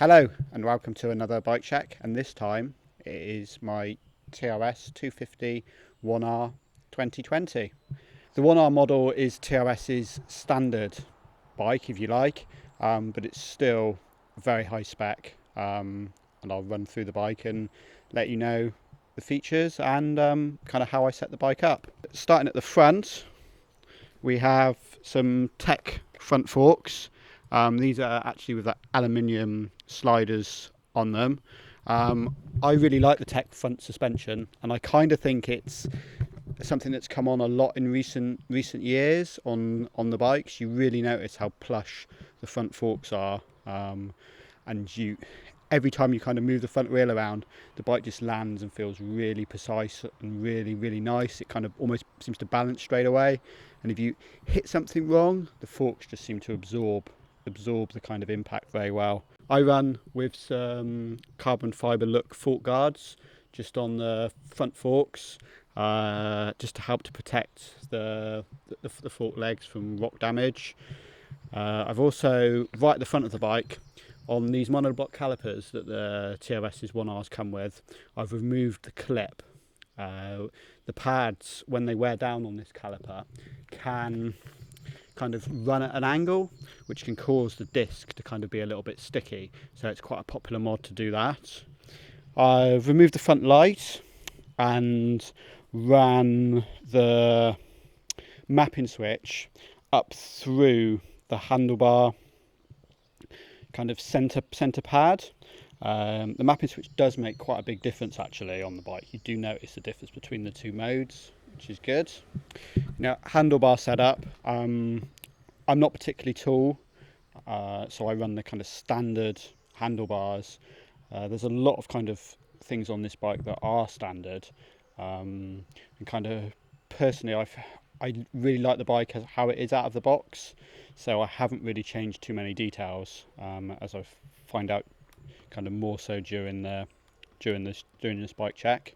Hello and welcome to another bike check, and this time it is my TRS 250 One R 2020. The One R model is TRS's standard bike, if you like, but it's still very high spec, and I'll run through the bike and let you know the features and kind of how I set the bike up. Starting at the front, we have some tech front forks. These are actually with aluminium sliders on them. I really like the tech front suspension, and I kind of think it's something that's come on a lot in recent years on the bikes. You really notice how plush the front forks are, and every time you kind of move the front wheel around, the bike just lands and feels really precise and really nice. It kind of almost seems to balance straight away, and if you hit something wrong, the forks just seem to absorb the kind of impact very well. I run with some carbon fibre look fork guards just on the front forks, just to help to protect the fork legs from rock damage. I've also, right at the front of the bike, on these monoblock calipers that the TRS's One Rs come with, I've removed the clip. The pads, when they wear down on this caliper, can kind of run at an angle, which can cause the disc to kind of be a little bit sticky. So it's quite a popular mod to do that. I've removed the front light and ran the mapping switch up through the handlebar kind of center pad. The mapping switch does make quite a big difference actually on the bike. You do notice the difference between the two modes, which is good. Now, handlebar setup, I'm not particularly tall, so I run the kind of standard handlebars. There's a lot of kind of things on this bike that are standard, and kind of personally I really like the bike as how it is out of the box, so I haven't really changed too many details, as I find out kind of more so during this bike check.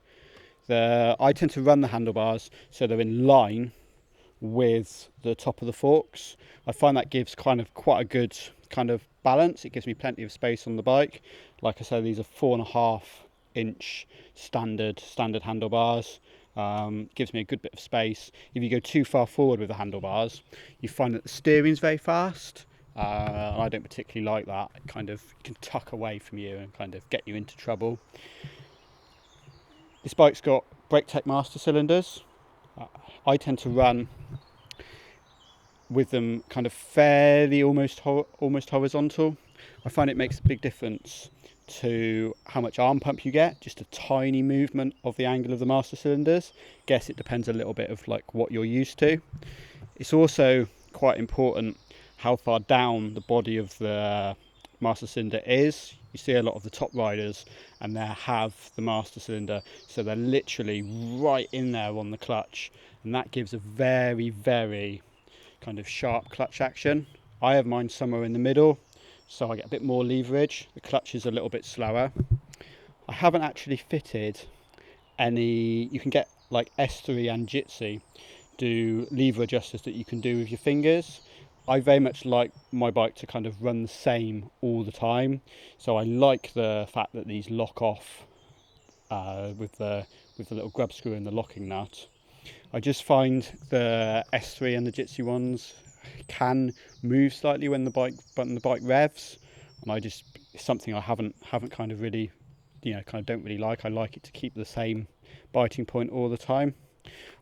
I tend to run the handlebars so they're in line with the top of the forks. I find that gives kind of quite a good kind of balance. It gives me plenty of space on the bike. Like I said, these are 4.5-inch standard handlebars. Gives me a good bit of space. If you go too far forward with the handlebars, you find that the steering's very fast. I don't particularly like that. It kind of can tuck away from you and kind of get you into trouble. This bike's got Brake Tech master cylinders. I tend to run with them kind of fairly almost horizontal. I find it makes a big difference to how much arm pump you get. Just a tiny movement of the angle of the master cylinders. Guess it depends a little bit of like what you're used to. It's also quite important how far down the body of the master cylinder is. You see a lot of the top riders and they have the master cylinder, so they're literally right in there on the clutch, and that gives a very kind of sharp clutch action. I have mine somewhere in the middle, so I get a bit more leverage. The clutch is a little bit slower. I haven't actually fitted any. You can get like S3 and Jitsi do lever adjusters that you can do with your fingers. I very much like my bike to kind of run the same all the time, so I like the fact that these lock off with the little grub screw and the locking nut. I just find the S3 and the Jitsi ones can move slightly when the bike revs, and it's something I haven't kind of really, kind of don't really like. I like it to keep the same biting point all the time.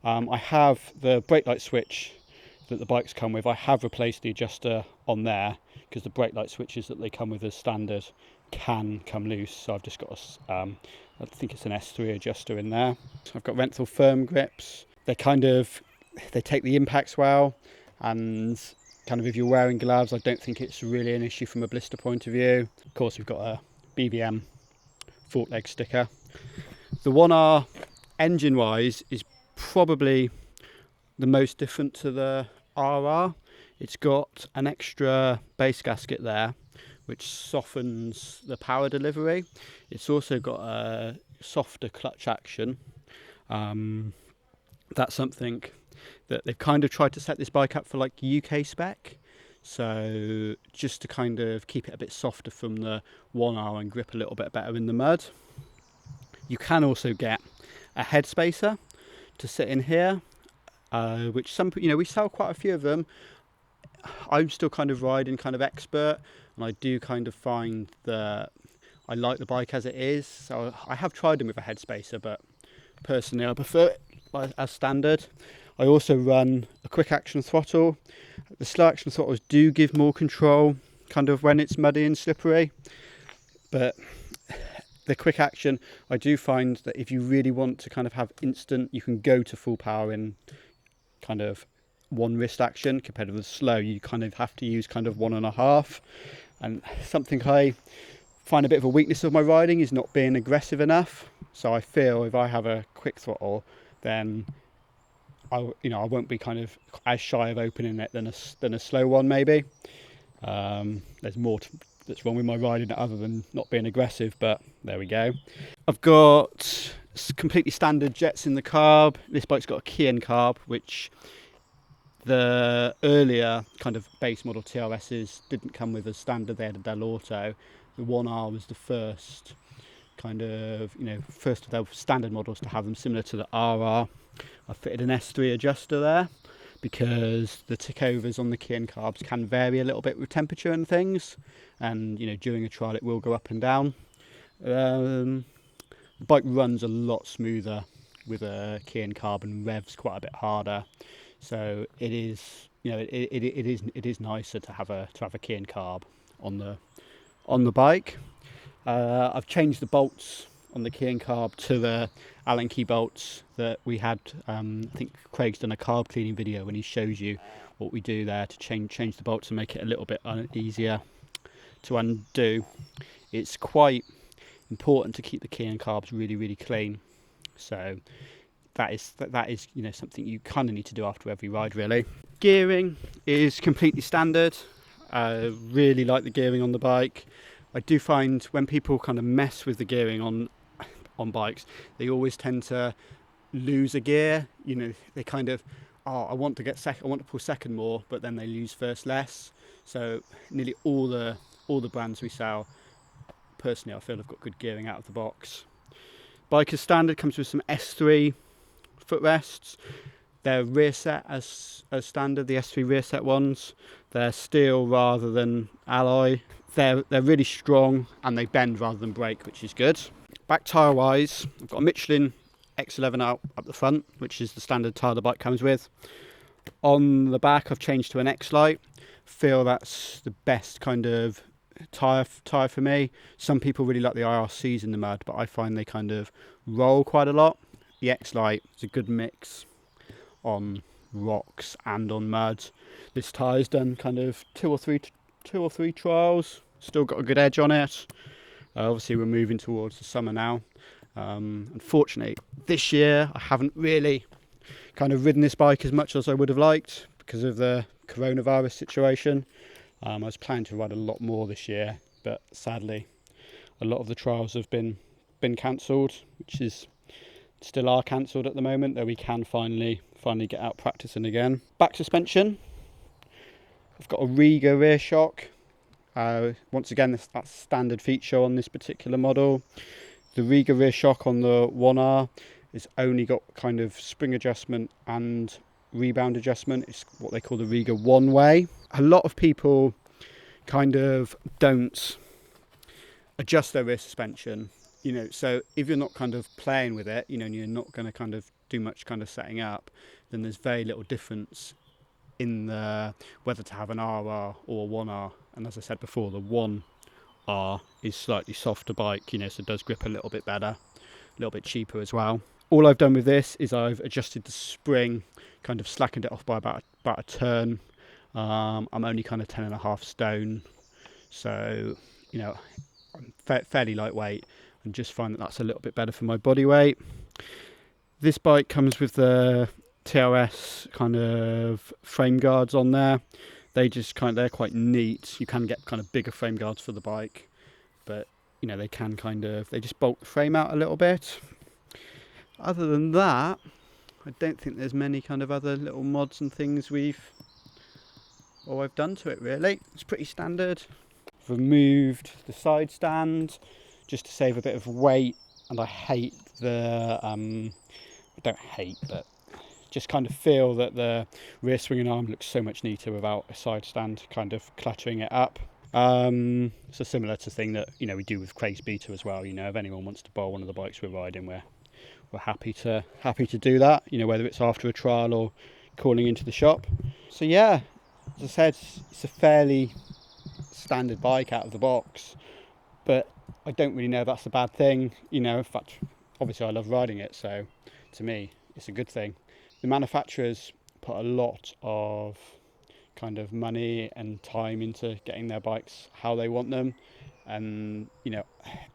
I have the brake light switch that the bikes come with. I have replaced the adjuster on there because the brake light switches that they come with as standard can come loose, so I've just got I think it's an S3 adjuster in there. I've got Renthal firm grips. They take the impacts well, and kind of if you're wearing gloves, I don't think it's really an issue from a blister point of view. Of course, we've got a BBM fork leg sticker. The One R engine wise is probably the most different to the RR. It's got an extra base gasket there which softens the power delivery. It's also got a softer clutch action. That's something that they've kind of tried to set this bike up for like UK spec. So just to kind of keep it a bit softer from the 1R and grip a little bit better in the mud. You can also get a head spacer to sit in here, which we sell quite a few of them. I'm still kind of riding kind of expert, and I do kind of find that I like the bike as it is. So I have tried them with a head spacer, but personally I prefer it as standard. I also run a quick action throttle. The slow action throttles do give more control kind of when it's muddy and slippery, but the quick action, I do find that if you really want to kind of have instant, you can go to full power in kind of one wrist action. Compared with the slow, you kind of have to use kind of 1.5. And something I find a bit of a weakness of my riding is not being aggressive enough. So I feel if I have a quick throttle, then I won't be kind of as shy of opening it than a slow one maybe. There's more that's wrong with my riding other than not being aggressive, but there we go. I've got completely standard jets in the carb. This bike's got a key in carb, which the earlier kind of base model TRSs didn't come with as standard. They had a Del Auto. The 1R was the first kind of, first of their standard models to have them similar to the RR. I fitted an S3 adjuster there because the tick overs on the key and carbs can vary a little bit with temperature and things, and during a trial it will go up and down. The bike runs a lot smoother with a key and carb and revs quite a bit harder, so it is it is nicer to have a key and carb on the bike. I've changed the bolts on the key and carb to the Allen key bolts that we had. I think Craig's done a carb cleaning video when he shows you what we do there to change the bolts and make it a little bit easier to undo. It's quite important to keep the key and carbs really, really clean. So that is something you kind of need to do after every ride, really. Gearing is completely standard. I really like the gearing on the bike. I do find when people kind of mess with the gearing on bikes, they always tend to lose a gear. They kind of, I want to pull second more, but then they lose first less. So nearly all the brands we sell, personally I feel have got good gearing out of the box. Bike as standard comes with some S3 footrests. They're rear set as standard, the S3 rear set ones. They're steel rather than alloy. They're really strong and they bend rather than break, which is good. Back tyre wise, I've got a Michelin X11 out up the front, which is the standard tyre the bike comes with. On the back I've changed to an X-Lite. Feel that's the best kind of tyre for me. Some people really like the IRCs in the mud, but I find they kind of roll quite a lot. The X-Lite is a good mix on rocks and on mud. This tyre's done kind of two or three trials, still got a good edge on it. Obviously we're moving towards the summer now. Unfortunately this year I haven't really kind of ridden this bike as much as I would have liked because of the coronavirus situation. I was planning to ride a lot more this year, but sadly a lot of the trials have been cancelled, which is still are cancelled at the moment, though we can finally get out practicing again. Back suspension, I've got a Riga rear shock. Once again, that's standard feature on this particular model. The Riga rear shock on the 1R has only got kind of spring adjustment and rebound adjustment. It's what they call the Riga one way. A lot of people kind of don't adjust their rear suspension, so if you're not kind of playing with it, and you're not going to kind of do much kind of setting up, then there's very little difference in the whether to have an RR or 1R. And as I said before, the 1R is slightly softer bike, so it does grip a little bit better, a little bit cheaper as well. All I've done with this is I've adjusted the spring, kind of slackened it off by about a turn. I'm only kind of 10.5 stone, so I'm fairly lightweight, and just find that that's a little bit better for my body weight. This bike comes with the TRS kind of frame guards on there. They're quite neat. You can get kind of bigger frame guards for the bike, but they can they just bulk the frame out a little bit. Other than that, I don't think there's many kind of other little mods and things we've all I've done to it really. It's pretty standard. I've removed the side stand just to save a bit of weight, and I hate the, I don't hate, but just kind of feel that the rear swinging arm looks so much neater without a side stand kind of cluttering it up. So similar to thing that, you know, we do with Craig's Beta as well. You know, if anyone wants to borrow one of the bikes we're riding, we're happy to do that, you know, whether it's after a trial or calling into the shop. So yeah, as I said, it's a fairly standard bike out of the box, but I don't really know if that's a bad thing. You know, in fact, obviously I love riding it, so to me it's a good thing. The manufacturers put a lot of kind of money and time into getting their bikes how they want them, and you know,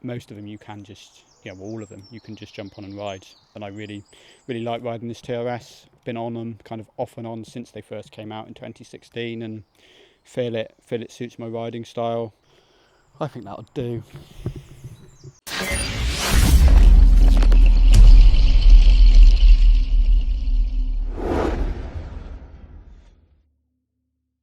most of them you can just, yeah, well, all of them you can just jump on and ride, and I really like riding this TRS. Been on them kind of off and on since they first came out in 2016, and feel it suits my riding style. I think that'll do.